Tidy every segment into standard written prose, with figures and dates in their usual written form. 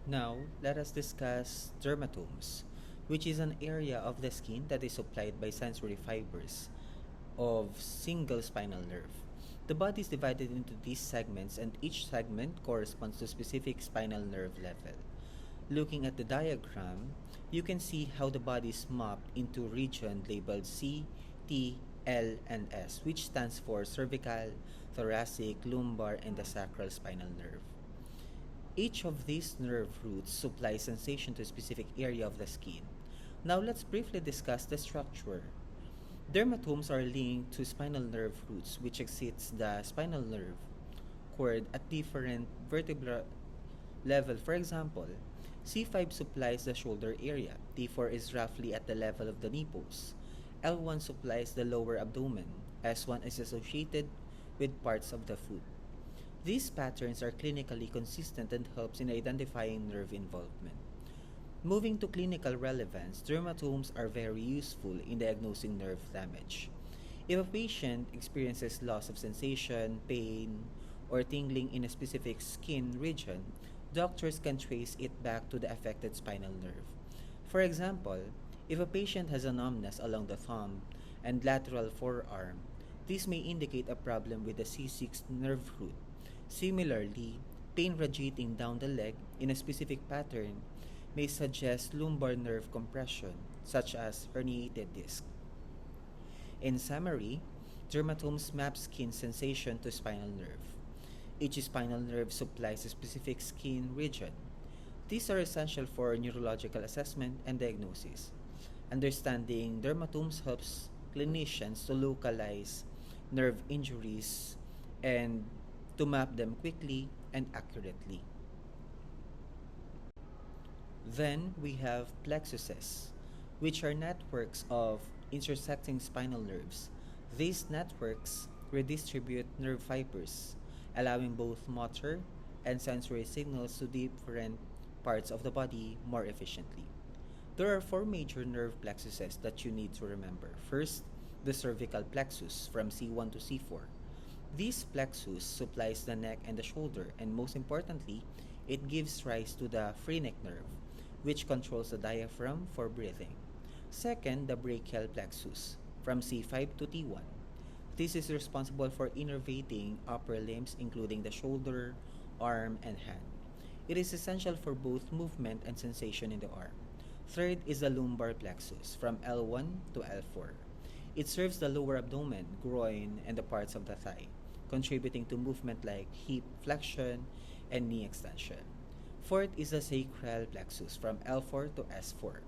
Now, let us discuss dermatomes, which is an area of the skin that is supplied by sensory fibers of single spinal nerve. The body is divided into these segments, and each segment corresponds to a specific spinal nerve level. Looking at the diagram, you can see how the body is mapped into regions labeled C, T, L, and S, which stands for cervical, thoracic, lumbar, and the sacral spinal nerve. Each of these nerve roots supplies sensation to a specific area of the skin. Now let's briefly discuss the structure. Dermatomes are linked to spinal nerve roots which exits the spinal nerve cord at different vertebral level. For example, C5 supplies the shoulder area, T4 is roughly at the level of the nipples, L1 supplies the lower abdomen, S1 is associated with parts of the foot. These patterns are clinically consistent and helps in identifying nerve involvement. Moving to clinical relevance, dermatomes are very useful in diagnosing nerve damage. If a patient experiences loss of sensation, pain, or tingling in a specific skin region, doctors can trace it back to the affected spinal nerve. For example, if a patient has a numbness along the thumb and lateral forearm, this may indicate a problem with the C6 nerve root. Similarly, pain radiating down the leg in a specific pattern may suggest lumbar nerve compression, such as herniated disc. In summary, dermatomes map skin sensation to spinal nerve. Each spinal nerve supplies a specific skin region. These are essential for neurological assessment and diagnosis. Understanding dermatomes helps clinicians to localize nerve injuries and to map them quickly and accurately. Then we have plexuses, which are networks of intersecting spinal nerves. These networks redistribute nerve fibers, allowing both motor and sensory signals to different parts of the body more efficiently. There are four major nerve plexuses that you need to remember. First, the cervical plexus from C1 to C4. This plexus supplies the neck and the shoulder, and most importantly, it gives rise to the phrenic nerve, which controls the diaphragm for breathing. Second, the brachial plexus from C5 to T1. This is responsible for innervating upper limbs, including the shoulder, arm, and hand. It is essential for both movement and sensation in the arm. Third is the lumbar plexus from L1 to L4. It serves the lower abdomen, groin, and the parts of the thigh, contributing to movement like hip flexion and knee extension. Fourth is the sacral plexus from L4 to S4.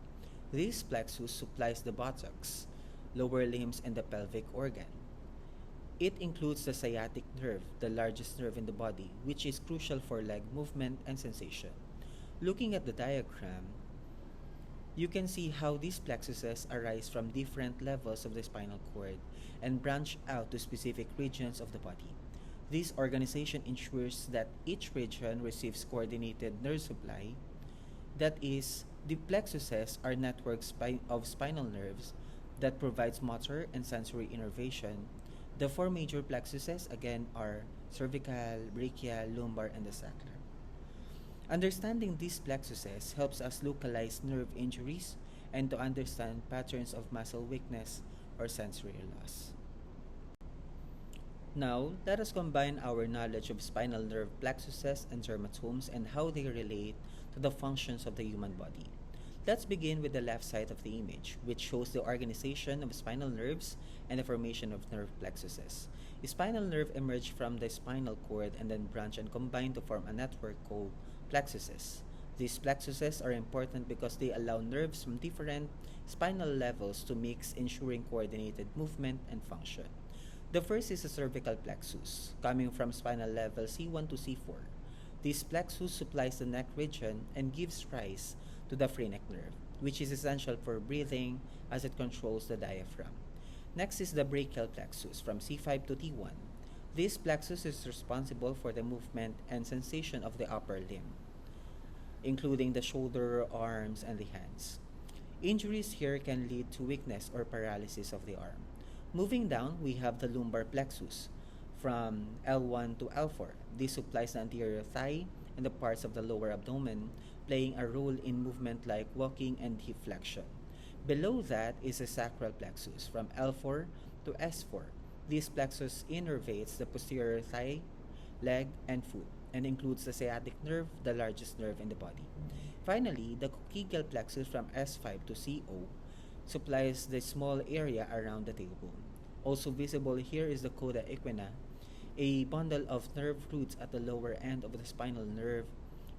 This plexus supplies the buttocks, lower limbs, and the pelvic organ. It includes the sciatic nerve, the largest nerve in the body, which is crucial for leg movement and sensation. Looking at the diagram, you can see how these plexuses arise from different levels of the spinal cord and branch out to specific regions of the body. This organization ensures that each region receives coordinated nerve supply. That is, the plexuses are networks of spinal nerves that provides motor and sensory innervation. The four major plexuses again are cervical, brachial, lumbar, and the sacral. Understanding these plexuses helps us localize nerve injuries and to understand patterns of muscle weakness or sensory loss. Now, let us combine our knowledge of spinal nerve plexuses and dermatomes and how they relate to the functions of the human body. Let's begin with the left side of the image, which shows the organization of spinal nerves and the formation of nerve plexuses. The spinal nerve emerge from the spinal cord and then branch and combine to form a network called plexuses. These plexuses are important because they allow nerves from different spinal levels to mix, ensuring coordinated movement and function. The first is the cervical plexus, coming from spinal level C1 to C4. This plexus supplies the neck region and gives rise to the phrenic nerve, which is essential for breathing as it controls the diaphragm. Next is the brachial plexus from C5 to T1. This plexus is responsible for the movement and sensation of the upper limb, including the shoulder, arms, and the hands. Injuries here can lead to weakness or paralysis of the arm. Moving down, we have the lumbar plexus from L1 to L4. This supplies the anterior thigh and the parts of the lower abdomen, playing a role in movement like walking and hip flexion. Below that is the sacral plexus from L4 to S4. This plexus innervates the posterior thigh, leg, and foot, and includes the sciatic nerve, the largest nerve in the body. Finally, the coccygal plexus from S5 to CO supplies the small area around the tailbone. Also visible here is the coda equina, a bundle of nerve roots at the lower end of the spinal nerve.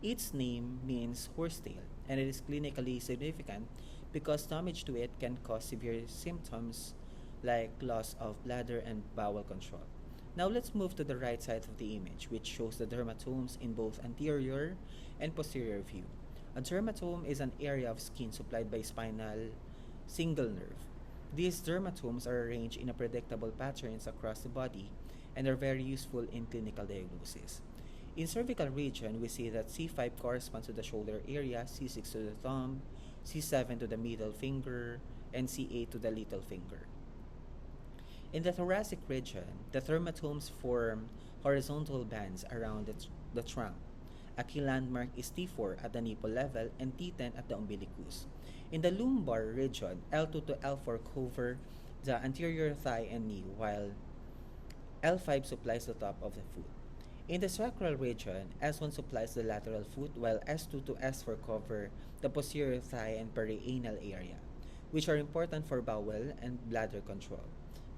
Its name means horsetail, and it is clinically significant because damage to it can cause severe symptoms like loss of bladder and bowel control. Now let's move to the right side of the image, which shows the dermatomes in both anterior and posterior view. A dermatome is an area of skin supplied by spinal single nerve. These dermatomes are arranged in a predictable patterns across the body and are very useful in clinical diagnosis. In cervical region, we see that C5 corresponds to the shoulder area, C6 to the thumb, C7 to the middle finger, and C8 to the little finger. In the thoracic region, the dermatomes form horizontal bands around the trunk. A key landmark is T4 at the nipple level and T10 at the umbilicus. In the lumbar region, L2 to L4 cover the anterior thigh and knee, while L5 supplies the top of the foot. In the sacral region, S1 supplies the lateral foot, while S2 to S4 cover the posterior thigh and perianal area, which are important for bowel and bladder control.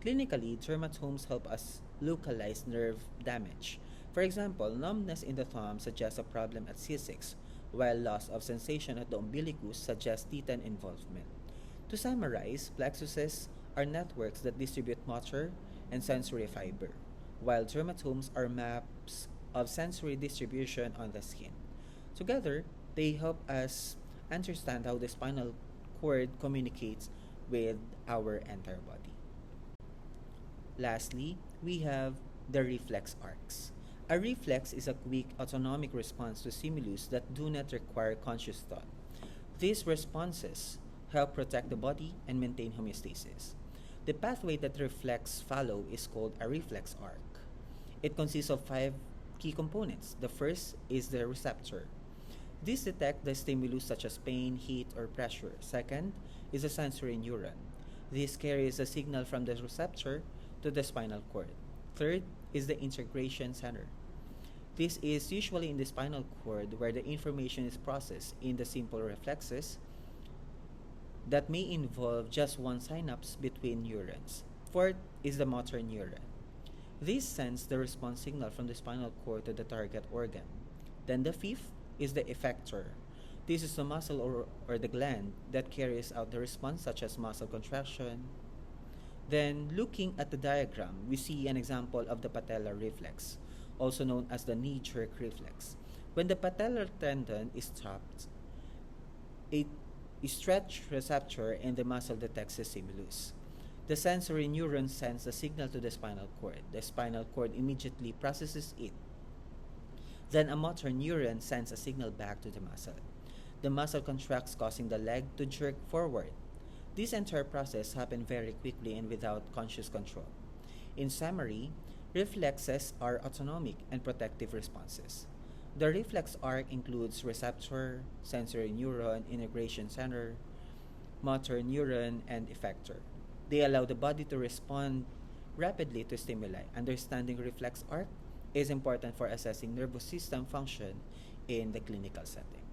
Clinically, dermatomes help us localize nerve damage. For example, numbness in the thumb suggests a problem at C6, while loss of sensation at the umbilicus suggests T10 involvement. To summarize, plexuses are networks that distribute motor and sensory fiber, while dermatomes are maps of sensory distribution on the skin. Together, they help us understand how the spinal cord communicates with our entire body. Lastly, we have the reflex arcs. A reflex is a quick autonomic response to stimulus that do not require conscious thought. These responses help protect the body and maintain homeostasis. The pathway that reflex follow is called a reflex arc. It consists of five key components. The first is the receptor. This detects the stimulus such as pain, heat, or pressure. Second is the sensory neuron. This carries a signal from the receptor to the spinal cord. Third is the integration center. This is usually in the spinal cord where the information is processed in the simple reflexes that may involve just one synapse between neurons. Fourth is the motor neuron. This sends the response signal from the spinal cord to the target organ. Then the fifth is the effector. This is the muscle or the gland that carries out the response such as muscle contraction. Then looking at the diagram, we see an example of the patellar reflex, also known as the knee-jerk reflex. When the patellar tendon is stopped, a stretch receptor in the muscle detects the stimulus. The sensory neuron sends the signal to the spinal cord. The spinal cord immediately processes it. Then a motor neuron sends a signal back to the muscle. The muscle contracts, causing the leg to jerk forward. This entire process happens very quickly and without conscious control. In summary, reflexes are autonomic and protective responses. The reflex arc includes receptor, sensory neuron, integration center, motor neuron, and effector. They allow the body to respond rapidly to stimuli. Understanding reflex arc is important for assessing nervous system function in the clinical setting.